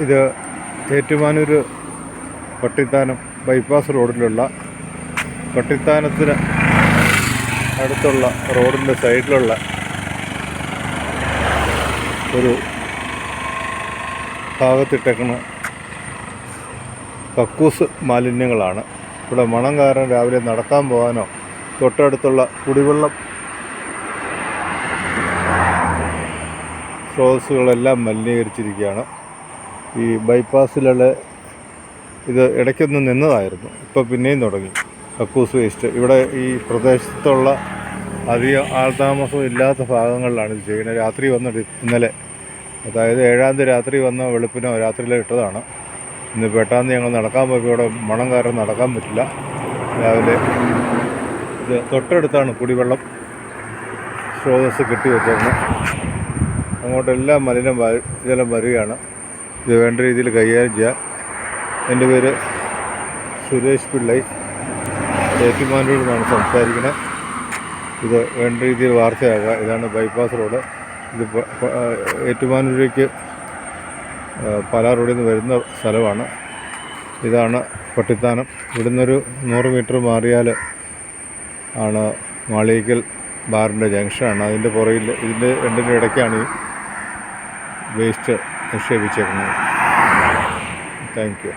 ഇത് ഏറ്റുമാനൂർ പട്ടിത്താനം ബൈപ്പാസ് റോഡിലുള്ള പട്ടിത്താനത്തിന് അടുത്തുള്ള റോഡിൻ്റെ സൈഡിലുള്ള ഒരു ഭാഗത്തിട്ടേക്കുന്ന കക്കൂസ് മാലിന്യങ്ങളാണ്. ഇവിടെ മണം കാരണം രാവിലെ നടക്കാൻ പോകാനോ തൊട്ടടുത്തുള്ള കുടിവെള്ളം സ്രോതസ്സുകളെല്ലാം മലിനീകരിച്ചിരിക്കുകയാണ്. ഈ ബൈപ്പാസിലുള്ള ഇത് ഇടയ്ക്കൊന്ന് നിന്നതായിരുന്നു, ഇപ്പോൾ പിന്നെയും തുടങ്ങി കക്കൂസ് വേസ്റ്റ്. ഇവിടെ ഈ പ്രദേശത്തുള്ള അധികം ആൾതാമസം ഇല്ലാത്ത ഭാഗങ്ങളിലാണ് ഇത് ചെയ്യുന്നത്. രാത്രി വന്നിട്ട് ഇന്നലെ, അതായത് 7-ാം തീയതി രാത്രി വന്ന വെളുപ്പിനോ രാത്രിയിലോ ഇട്ടതാണ്. ഇന്ന് 8-ാം തീയതി ഞങ്ങൾ നടക്കാൻ പോയപ്പോൾ ഇവിടെ മണം കാരണം നടക്കാൻ പറ്റില്ല. രാവിലെ ഇത് തൊട്ടടുത്താണ് കുടിവെള്ളം സ്രോതസ്സ് കെട്ടിവെച്ചേക്കുന്നത്. അങ്ങോട്ടെല്ലാം ജലം വരികയാണ്. ഇത് വേണ്ട രീതിയിൽ കൈകാര്യം ചെയ്യാൻ. എൻ്റെ പേര് സുരേഷ് പിള്ളൈ, ഏറ്റുമാനൂരിൽ നിന്നാണ് സംസാരിക്കുന്നത്. ഇത് വേണ്ട രീതിയിൽ വാർത്തയാകുക. ഇതാണ് ബൈപ്പാസ് റോഡ്. ഇത് ഏറ്റുമാനൂരേക്ക് പാലാ റോഡിൽ നിന്ന് വരുന്ന സ്ഥലമാണ്. ഇതാണ് പട്ടിത്താനം. ഇവിടുന്നൊരു 100 മീറ്റർ മാറിയാൽ ആണ് മാളിയേക്കൽ ബാറിൻ്റെ ജംഗ്ഷനാണ്. അതിൻ്റെ പുറകിൽ ഇതിൻ്റെ രണ്ടിൻ്റെ ഇടയ്ക്കാണ് ഈ വേസ്റ്റ് നിക്ഷേപിച്ചേക്കുന്നത്. Thank you.